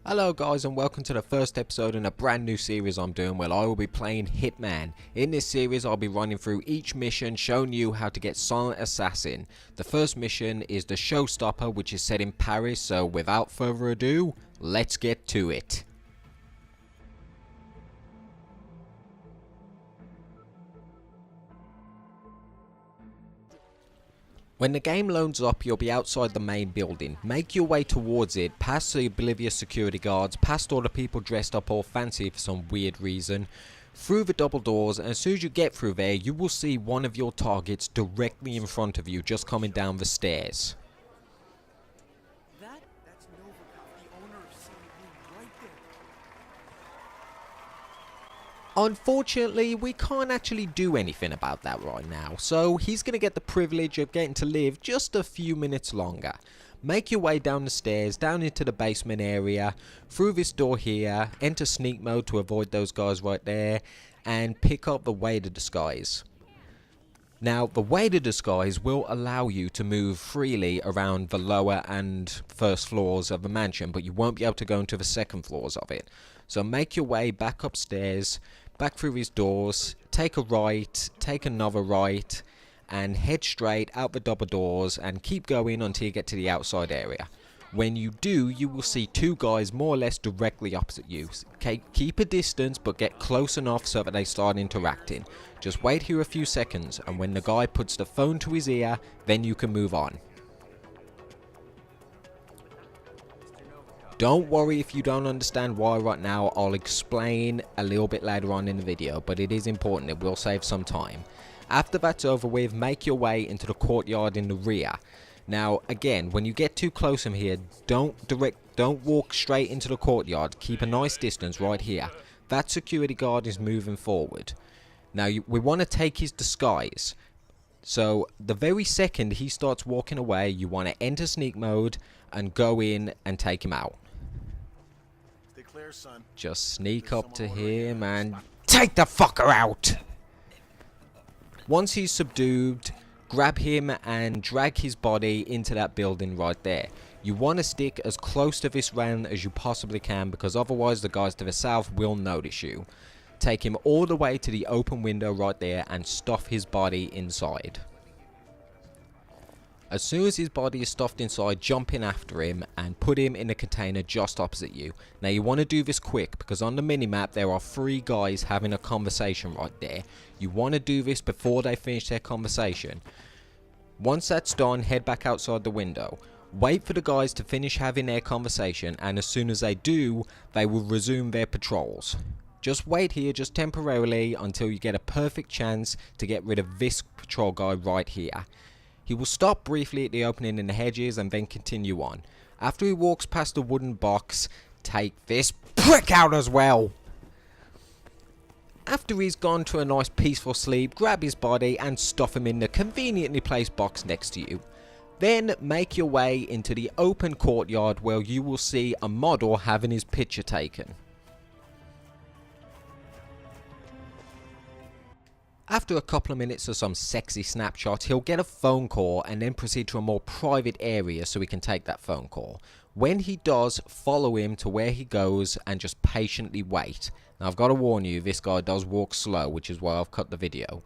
Hello guys, and welcome to the first episode in a brand new series I'm doing where I will be playing Hitman. In this series I'll be running through each mission, showing you how to get Silent Assassin. The first mission is the Showstopper, which is set in Paris, so without further ado, let's get to it. When the game loads up, you'll be outside the main building. Make your way towards it, past the oblivious security guards, past all the people dressed up all fancy for some weird reason, through the double doors, and as soon as you get through there, you will see one of your targets directly in front of you, just coming down the stairs. That's Novikov, the owner of CB, right there. Unfortunately, we can't actually do anything about that right now, so he's going to get the privilege of getting to live just a few minutes longer. Make your way down the stairs, down into the basement area, through this door here, enter sneak mode to avoid those guys right there, and pick up the way to disguise. Now, the way to disguise will allow you to move freely around the lower and first floors of the mansion, but you won't be able to go into the second floors of it. So make your way back upstairs, back through these doors, take a right, take another right, and head straight out the double doors and keep going until you get to the outside area. When you do, you will see two guys more or less directly opposite you. Keep a distance, but get close enough so that they start interacting. Just wait here a few seconds, and when the guy puts the phone to his ear, then you can move on. Don't worry if you don't understand why right now. I'll explain a little bit later on in the video, but it is important. It will save some time. After that's over with, make your way into the courtyard in the rear. Now, again, when you get too close from here, don't walk straight into the courtyard. Keep a nice distance right here. That security guard is moving forward. Now, we want to take his disguise. So, the very second he starts walking away, you want to enter sneak mode and go in and take him out. Stay clear, son. Just sneak up to him and take the fucker out! Once he's subdued, grab him and drag his body into that building right there. You want to stick as close to this round as you possibly can, because otherwise the guys to the south will notice you. Take him all the way to the open window right there and stuff his body inside. As soon as his body is stuffed inside, jump in after him and put him in a container just opposite you. Now you want to do this quick, because on the minimap there are 3 guys having a conversation right there. You want to do this before they finish their conversation. Once that's done, head back outside the window. Wait for the guys to finish having their conversation, and as soon as they do, they will resume their patrols. Just wait here, just temporarily, until you get a perfect chance to get rid of this patrol guy right here. He will stop briefly at the opening in the hedges and then continue on. After he walks past the wooden box, take this prick out as well. After he's gone to a nice peaceful sleep, grab his body and stuff him in the conveniently placed box next to you. Then make your way into the open courtyard where you will see a model having his picture taken. After a couple of minutes of some sexy snapshots, he'll get a phone call and then proceed to a more private area so he can take that phone call. When he does, follow him to where he goes and just patiently wait. Now I've got to warn you, this guy does walk slow, which is why I've cut the video.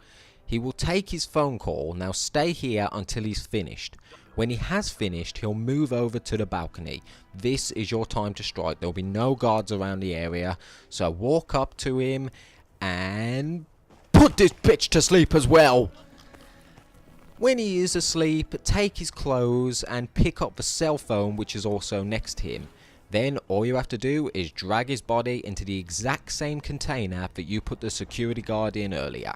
He will take his phone call. Now stay here until he's finished. When he has finished, he'll move over to the balcony. This is your time to strike. There'll be no guards around the area, so walk up to him and put this bitch to sleep as well. When he is asleep, take his clothes and pick up the cell phone, which is also next to him. Then all you have to do is drag his body into the exact same container that you put the security guard in earlier.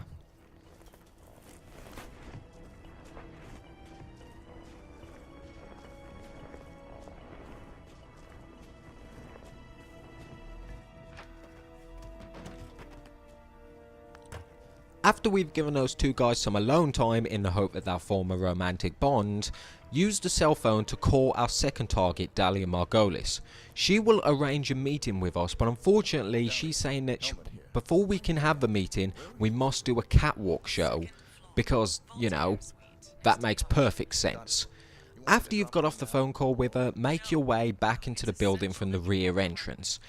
After we've given those 2 guys some alone time in the hope that they'll form a romantic bond, use the cell phone to call our second target, Dalia Margolis. She will arrange a meeting with us, but unfortunately she's saying that before we can have the meeting, we must do a catwalk show, because, you know, that makes perfect sense. After you've got off the phone call with her, make your way back into the building from the rear entrance.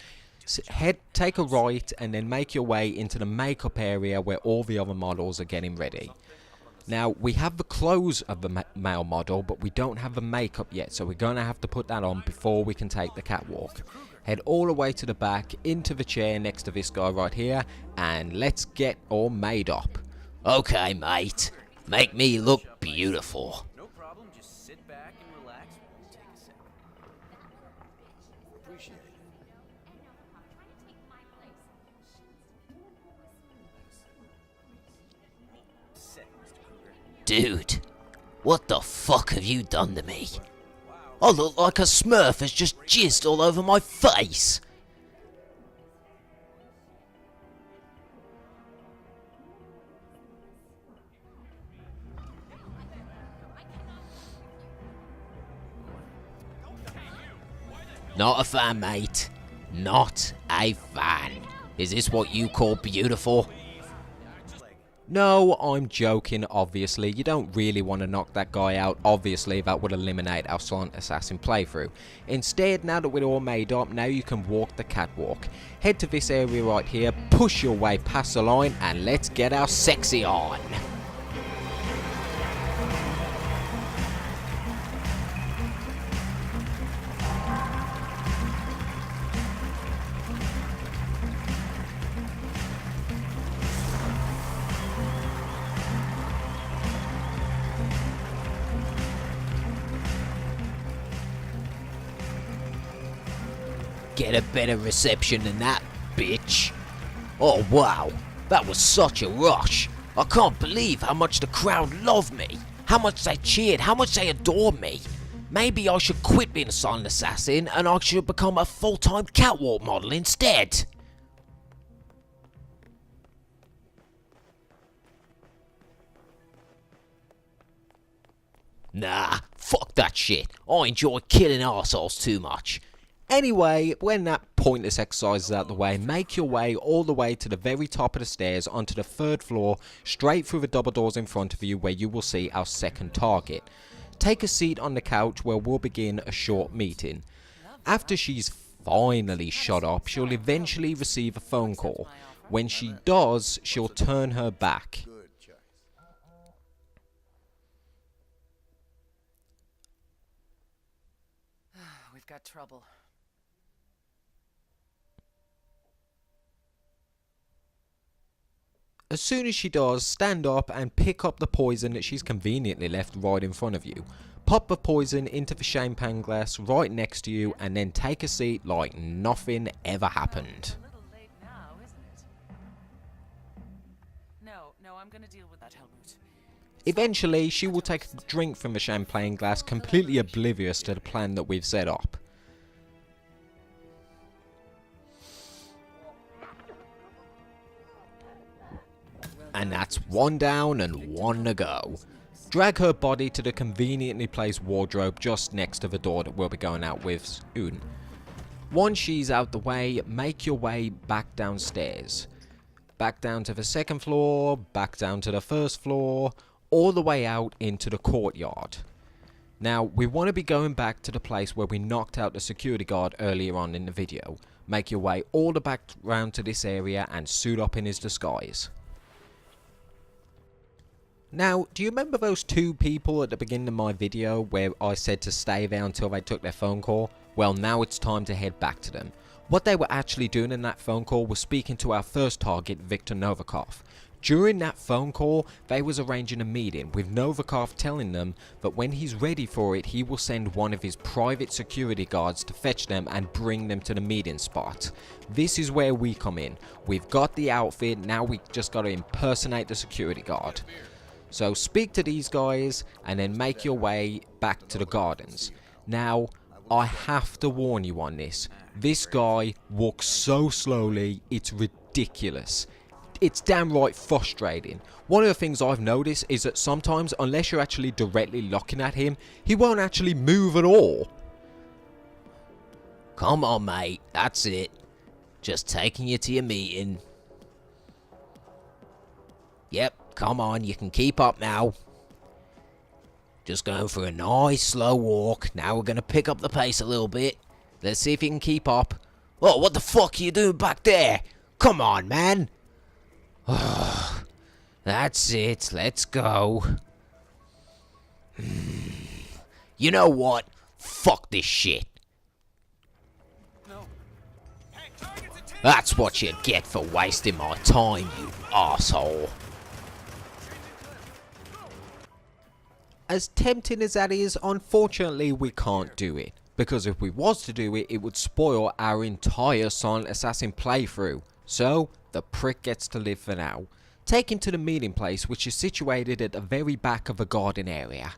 Take a right and then make your way into the makeup area where all the other models are getting ready. Now, we have the clothes of the male model, but we don't have the makeup yet, so we're going to have to put that on before we can take the catwalk. Head all the way to the back, into the chair next to this guy right here, and let's get all made up. Okay, mate. Make me look beautiful. No problem, just sit back and relax. Take a second. Appreciate it. Sick, Mr. Cougar. Dude, what the fuck have you done to me? I look like a Smurf has just jizzed all over my face. Not a fan, mate. Not a fan. Is this what you call beautiful? No, I'm joking, obviously. You don't really want to knock that guy out. Obviously, that would eliminate our Silent Assassin playthrough. Instead, now that we're all made up, now you can walk the catwalk. Head to this area right here, push your way past the line, and let's get our sexy on. Get a better reception than that, bitch. Oh wow, that was such a rush. I can't believe how much the crowd loved me. How much they cheered, how much they adored me. Maybe I should quit being a silent assassin and I should become a full-time catwalk model instead. Nah, fuck that shit. I enjoy killing arseholes too much. Anyway, when that pointless exercise is out the way, make your way all the way to the very top of the stairs onto the 3rd floor, straight through the double doors in front of you where you will see our second target. Take a seat on the couch where we'll begin a short meeting. After she's finally shut up, she'll eventually receive a phone call. When she does, she'll turn her back. We've got trouble. As soon as she does, stand up and pick up the poison that she's conveniently left right in front of you. Pop the poison into the champagne glass right next to you and then take a seat like nothing ever happened. A little late now, isn't it? No, I'm gonna deal with that, Helmut. Eventually, she will take a drink from the champagne glass, completely oblivious to the plan that we've set up. And that's one down and one to go. Drag her body to the conveniently placed wardrobe just next to the door that we'll be going out with soon. Once she's out the way, make your way back downstairs. Back down to the 2nd floor, back down to the 1st floor, all the way out into the courtyard. Now, we want to be going back to the place where we knocked out the security guard earlier on in the video. Make your way all the back round to this area and suit up in his disguise. Now, do you remember those 2 people at the beginning of my video where I said to stay there until they took their phone call? Well, now it's time to head back to them. What they were actually doing in that phone call was speaking to our first target, Viktor Novikov. During that phone call, they was arranging a meeting with Novikov telling them that when he's ready for it, he will send one of his private security guards to fetch them and bring them to the meeting spot. This is where we come in. We've got the outfit, now we just got to impersonate the security guard. So speak to these guys and then make your way back to the gardens. Now, I have to warn you on this. This guy walks so slowly, it's ridiculous. It's damn right frustrating. One of the things I've noticed is that sometimes, unless you're actually directly looking at him, he won't actually move at all. Come on, mate. That's it. Just taking you to your meeting. Yep, come on. You can keep up now. Just going for a nice slow walk. Now we're gonna pick up the pace a little bit. Let's see if you can keep up. Oh, what the fuck are you doing back there? Come on, man. That's it. Let's go. You know what? Fuck this shit. That's what you get for wasting my time, you asshole. As tempting as that is, unfortunately we can't do it. Because if we was to do it, it would spoil our entire Silent Assassin playthrough. So, the prick gets to live for now. Take him to the meeting place, which is situated at the very back of a garden area.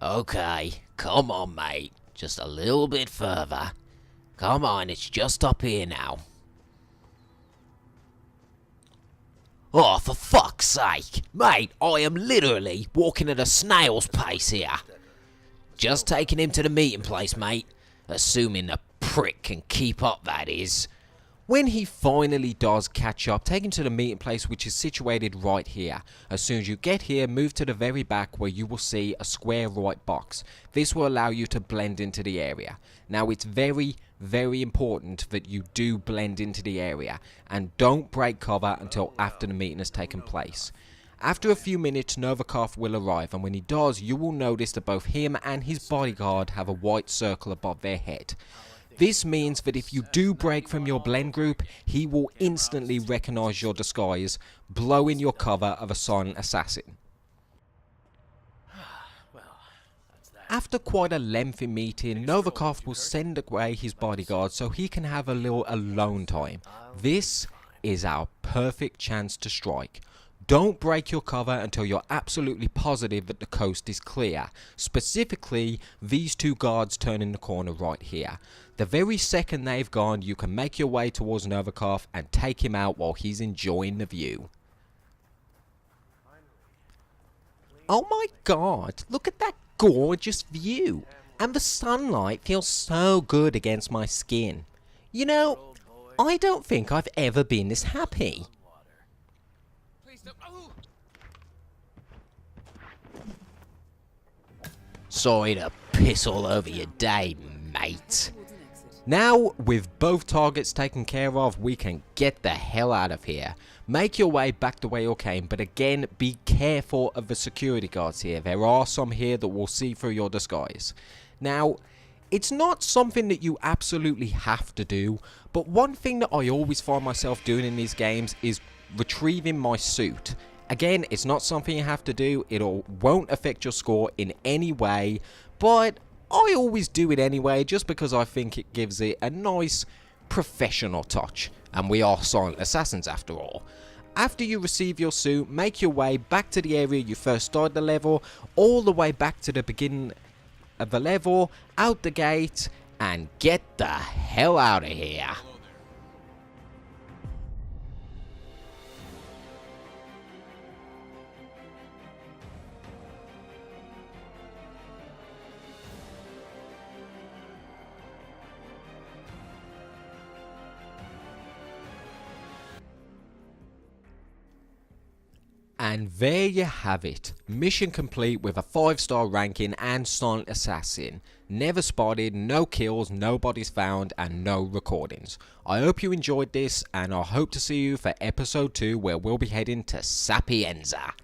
Okay, come on, mate. Just a little bit further. Come on, it's just up here now. Oh, for fuck's sake. Mate, I am literally walking at a snail's pace here. Just taking him to the meeting place, mate. Assuming the prick can keep up, that is. When he finally does catch up, take him to the meeting place, which is situated right here. As soon as you get here, move to the very back where you will see a square right box. This will allow you to blend into the area. Now it's very, very important that you do blend into the area and don't break cover until after the meeting has taken place. After a few minutes, Novikov will arrive, and when he does, you will notice that both him and his bodyguard have a white circle above their head. This means that if you do break from your blend group, he will instantly recognize your disguise, blowing your cover of a silent assassin. After quite a lengthy meeting, Novikov will send away his bodyguard so he can have a little alone time. This is our perfect chance to strike. Don't break your cover until you're absolutely positive that the coast is clear. Specifically, these two guards turning the corner right here. The very second they've gone, you can make your way towards Novikov and take him out while he's enjoying the view. Oh my god, look at that gorgeous view. And the sunlight feels so good against my skin. You know, I don't think I've ever been this happy. Sorry to piss all over your day, mate. Now, with both targets taken care of, we can get the hell out of here. Make your way back the way you came, but again, be careful of the security guards here. There are some here that will see through your disguise. Now, it's not something that you absolutely have to do, but one thing that I always find myself doing in these games is retrieving my suit. Again, it's not something you have to do, it won't affect your score in any way, but I always do it anyway just because I think it gives it a nice professional touch, and we are silent assassins after all. After you receive your suit, make your way back to the area you first started the level, all the way back to the beginning of the level, out the gate, and get the hell out of here. And there you have it, mission complete with a 5-star ranking and silent assassin. Never spotted, no kills, no bodies found, and no recordings. I hope you enjoyed this, and I hope to see you for episode 2 where we'll be heading to Sapienza.